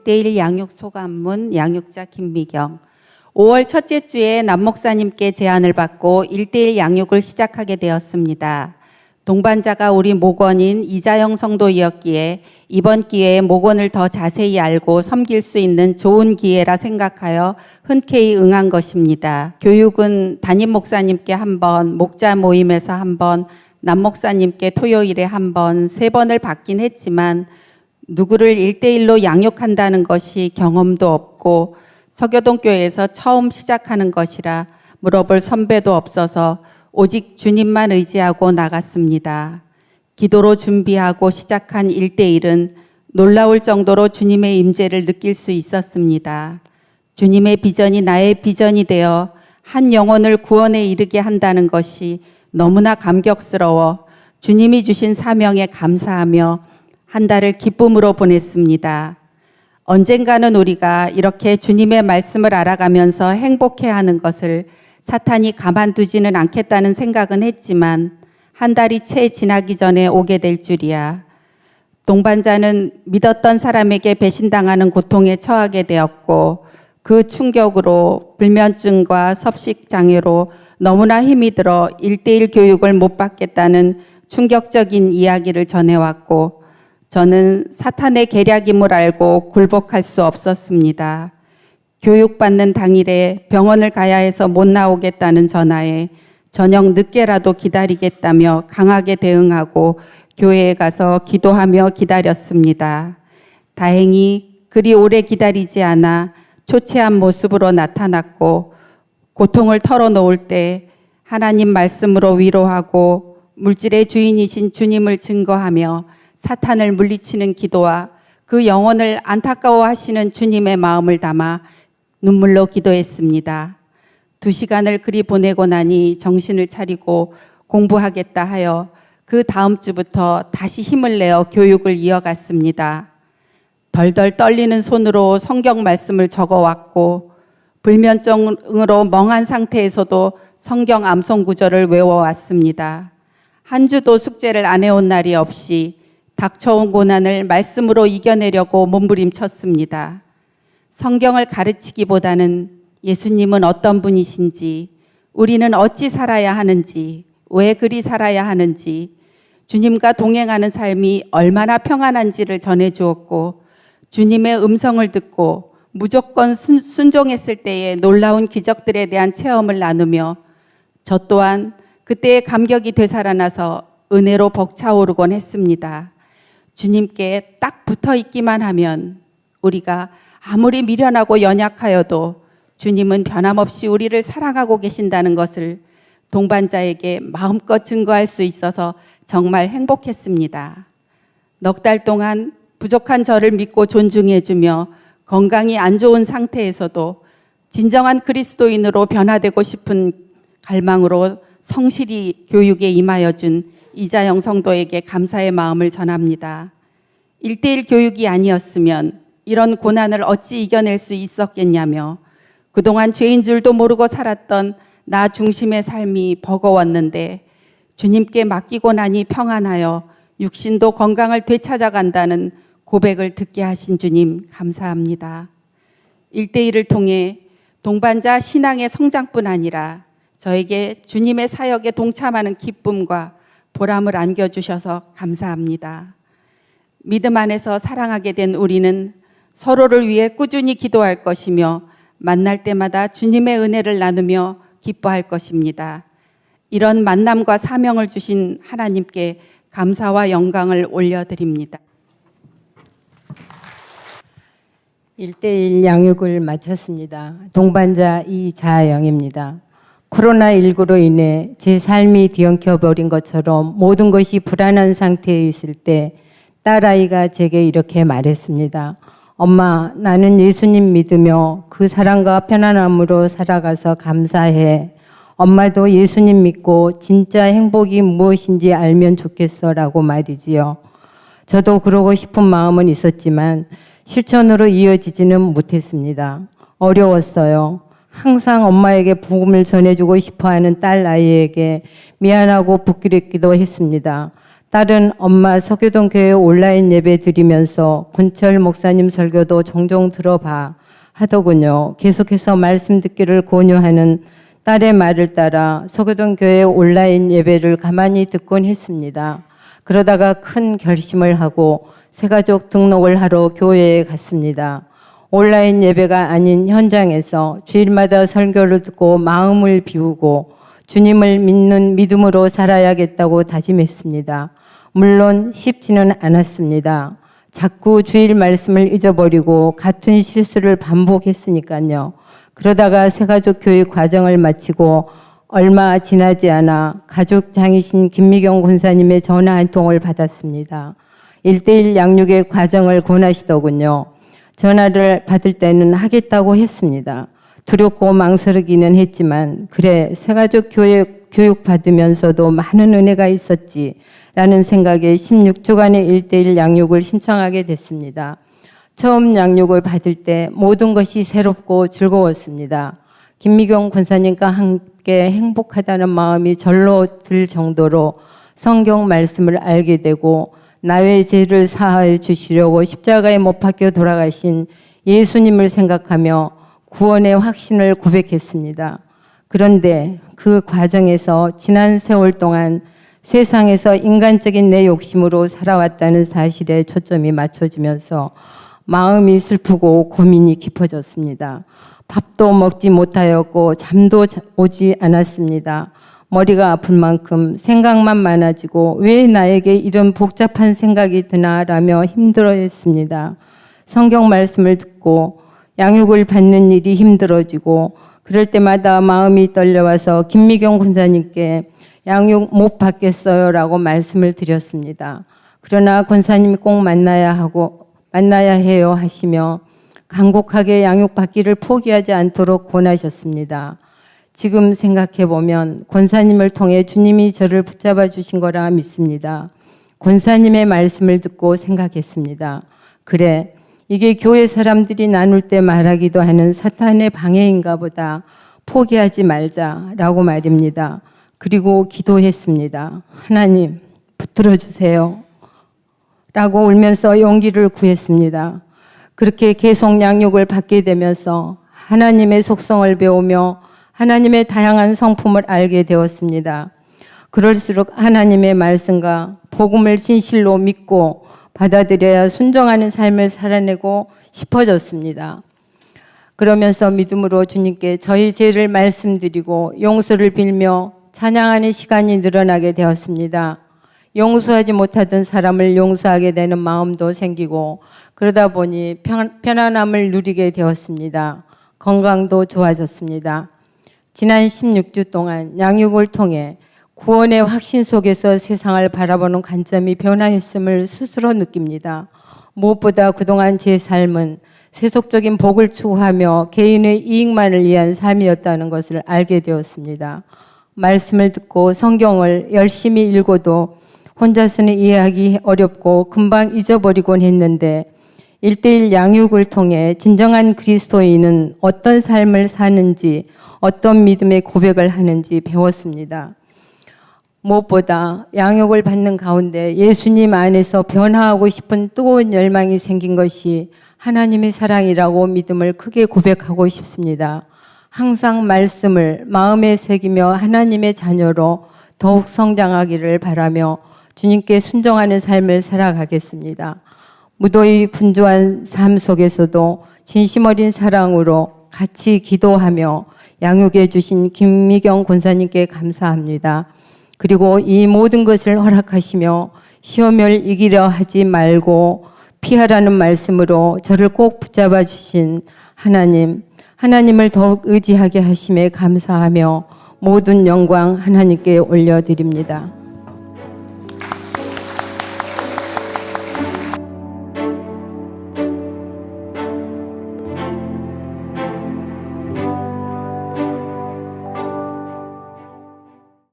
1대1 양육 소감문 양육자 김미경. 5월 첫째 주에 남목사님께 제안을 받고 1대1 양육을 시작하게 되었습니다. 동반자가 우리 목원인 이자영 성도이었기에 이번 기회에 목원을 더 자세히 알고 섬길 수 있는 좋은 기회라 생각하여 흔쾌히 응한 것입니다. 교육은 담임 목사님께 한 번, 목자 모임에서 한 번, 남목사님께 토요일에 한 번, 3번을 받긴 했지만 누구를 1대1로 양육한다는 것이 경험도 없고 서교동교회에서 처음 시작하는 것이라 물어볼 선배도 없어서 오직 주님만 의지하고 나갔습니다. 기도로 준비하고 시작한 1대1은 놀라울 정도로 주님의 임재를 느낄 수 있었습니다. 주님의 비전이 나의 비전이 되어 한 영혼을 구원에 이르게 한다는 것이 너무나 감격스러워 주님이 주신 사명에 감사하며 한 달을 기쁨으로 보냈습니다. 언젠가는 우리가 이렇게 주님의 말씀을 알아가면서 행복해하는 것을 사탄이 가만두지는 않겠다는 생각은 했지만 한 달이 채 지나기 전에 오게 될 줄이야. 동반자는 믿었던 사람에게 배신당하는 고통에 처하게 되었고 그 충격으로 불면증과 섭식장애로 너무나 힘이 들어 1대1 교육을 못 받겠다는 충격적인 이야기를 전해왔고 저는 사탄의 계략임을 알고 굴복할 수 없었습니다. 교육받는 당일에 병원을 가야 해서 못 나오겠다는 전화에 저녁 늦게라도 기다리겠다며 강하게 대응하고 교회에 가서 기도하며 기다렸습니다. 다행히 그리 오래 기다리지 않아 초췌한 모습으로 나타났고 고통을 털어놓을 때 하나님 말씀으로 위로하고 물질의 주인이신 주님을 증거하며 사탄을 물리치는 기도와 그 영혼을 안타까워하시는 주님의 마음을 담아 눈물로 기도했습니다. 2시간을 그리 보내고 나니 정신을 차리고 공부하겠다 하여 그 다음 주부터 다시 힘을 내어 교육을 이어갔습니다. 덜덜 떨리는 손으로 성경 말씀을 적어왔고 불면증으로 멍한 상태에서도 성경 암송 구절을 외워왔습니다. 한 주도 숙제를 안 해온 날이 없이 닥쳐온 고난을 말씀으로 이겨내려고 몸부림쳤습니다. 성경을 가르치기보다는 예수님은 어떤 분이신지, 우리는 어찌 살아야 하는지, 왜 그리 살아야 하는지, 주님과 동행하는 삶이 얼마나 평안한지를 전해주었고 주님의 음성을 듣고 무조건 순종했을 때의 놀라운 기적들에 대한 체험을 나누며 저 또한 그때의 감격이 되살아나서 은혜로 벅차오르곤 했습니다. 주님께 딱 붙어 있기만 하면 우리가 아무리 미련하고 연약하여도 주님은 변함없이 우리를 사랑하고 계신다는 것을 동반자에게 마음껏 증거할 수 있어서 정말 행복했습니다. 넉 달 동안 부족한 저를 믿고 존중해주며 건강이 안 좋은 상태에서도 진정한 그리스도인으로 변화되고 싶은 갈망으로 성실히 교육에 임하여 준 이자영 성도에게 감사의 마음을 전합니다. 1대1 교육이 아니었으면 이런 고난을 어찌 이겨낼 수 있었겠냐며 그동안 죄인 줄도 모르고 살았던 나 중심의 삶이 버거웠는데 주님께 맡기고 나니 평안하여 육신도 건강을 되찾아간다는 고백을 듣게 하신 주님 감사합니다. 1대1을 통해 동반자 신앙의 성장뿐 아니라 저에게 주님의 사역에 동참하는 기쁨과 보람을 안겨주셔서 감사합니다. 믿음 안에서 사랑하게 된 우리는 서로를 위해 꾸준히 기도할 것이며 만날 때마다 주님의 은혜를 나누며 기뻐할 것입니다. 이런 만남과 사명을 주신 하나님께 감사와 영광을 올려드립니다. 1대1 양육을 마쳤습니다. 동반자 이자영입니다. 코로나19로 인해 제 삶이 뒤엉켜버린 것처럼 모든 것이 불안한 상태에 있을 때 딸아이가 제게 이렇게 말했습니다. 엄마, 나는 예수님 믿으며 그 사랑과 편안함으로 살아가서 감사해. 엄마도 예수님 믿고 진짜 행복이 무엇인지 알면 좋겠어 라고 말이지요. 저도 그러고 싶은 마음은 있었지만 실천으로 이어지지는 못했습니다. 어려웠어요. 항상 엄마에게 복음을 전해주고 싶어하는 딸 아이에게 미안하고 부끄럽기도 했습니다. 딸은 엄마 서교동 교회 온라인 예배 드리면서 권철 목사님 설교도 종종 들어봐 하더군요. 계속해서 말씀 듣기를 권유하는 딸의 말을 따라 서교동 교회 온라인 예배를 가만히 듣곤 했습니다. 그러다가 큰 결심을 하고 새가족 등록을 하러 교회에 갔습니다. 온라인 예배가 아닌 현장에서 주일마다 설교를 듣고 마음을 비우고 주님을 믿는 믿음으로 살아야겠다고 다짐했습니다. 물론 쉽지는 않았습니다. 자꾸 주일 말씀을 잊어버리고 같은 실수를 반복했으니까요. 그러다가 새가족 교육 과정을 마치고 얼마 지나지 않아 가족 장이신 김미경 권사님의 전화 한 통을 받았습니다. 1:1 양육의 과정을 권하시더군요. 전화를 받을 때는 하겠다고 했습니다. 두렵고 망설이기는 했지만 그래 새가족 교육 받으면서도 많은 은혜가 있었지 라는 생각에 16주간의 1:1 양육을 신청하게 됐습니다. 처음 양육을 받을 때 모든 것이 새롭고 즐거웠습니다. 김미경 권사님과 함께 행복하다는 마음이 절로 들 정도로 성경 말씀을 알게 되고 나의 죄를 사하여 주시려고 십자가에 못 박혀 돌아가신 예수님을 생각하며 구원의 확신을 고백했습니다. 그런데 그 과정에서 지난 세월 동안 세상에서 인간적인 내 욕심으로 살아왔다는 사실에 초점이 맞춰지면서 마음이 슬프고 고민이 깊어졌습니다. 밥도 먹지 못하였고 잠도 오지 않았습니다. 머리가 아플 만큼 생각만 많아지고 왜 나에게 이런 복잡한 생각이 드나라며 힘들어했습니다. 성경 말씀을 듣고 양육을 받는 일이 힘들어지고 그럴 때마다 마음이 떨려와서 김미경 권사님께 양육 못 받겠어요 라고 말씀을 드렸습니다. 그러나 권사님이 꼭 만나야 해요 하시며 간곡하게 양육받기를 포기하지 않도록 권하셨습니다. 지금 생각해보면 권사님을 통해 주님이 저를 붙잡아 주신 거라 믿습니다. 권사님의 말씀을 듣고 생각했습니다. 그래, 이게 교회 사람들이 나눌 때 말하기도 하는 사탄의 방해인가 보다. 포기하지 말자라고 말입니다. 그리고 기도했습니다. 하나님, 붙들어 주세요. 라고 울면서 용기를 구했습니다. 그렇게 계속 양육을 받게 되면서 하나님의 속성을 배우며 하나님의 다양한 성품을 알게 되었습니다. 그럴수록 하나님의 말씀과 복음을 진실로 믿고 받아들여야 순종하는 삶을 살아내고 싶어졌습니다. 그러면서 믿음으로 주님께 저희 죄를 말씀드리고 용서를 빌며 찬양하는 시간이 늘어나게 되었습니다. 용서하지 못하던 사람을 용서하게 되는 마음도 생기고 그러다 보니 편안함을 누리게 되었습니다. 건강도 좋아졌습니다. 지난 16주 동안 양육을 통해 구원의 확신 속에서 세상을 바라보는 관점이 변화했음을 스스로 느낍니다. 무엇보다 그동안 제 삶은 세속적인 복을 추구하며 개인의 이익만을 위한 삶이었다는 것을 알게 되었습니다. 말씀을 듣고 성경을 열심히 읽어도 혼자서는 이해하기 어렵고 금방 잊어버리곤 했는데 1:1 양육을 통해 진정한 그리스도인은 어떤 삶을 사는지 어떤 믿음의 고백을 하는지 배웠습니다. 무엇보다 양육을 받는 가운데 예수님 안에서 변화하고 싶은 뜨거운 열망이 생긴 것이 하나님의 사랑이라고 믿음을 크게 고백하고 싶습니다. 항상 말씀을 마음에 새기며 하나님의 자녀로 더욱 성장하기를 바라며 주님께 순종하는 삶을 살아가겠습니다. 무더위 분주한 삶 속에서도 진심 어린 사랑으로 같이 기도하며 양육해 주신 김미경 권사님께 감사합니다. 그리고 이 모든 것을 허락하시며 시험을 이기려 하지 말고 피하라는 말씀으로 저를 꼭 붙잡아 주신 하나님을 더욱 의지하게 하심에 감사하며 모든 영광 하나님께 올려드립니다.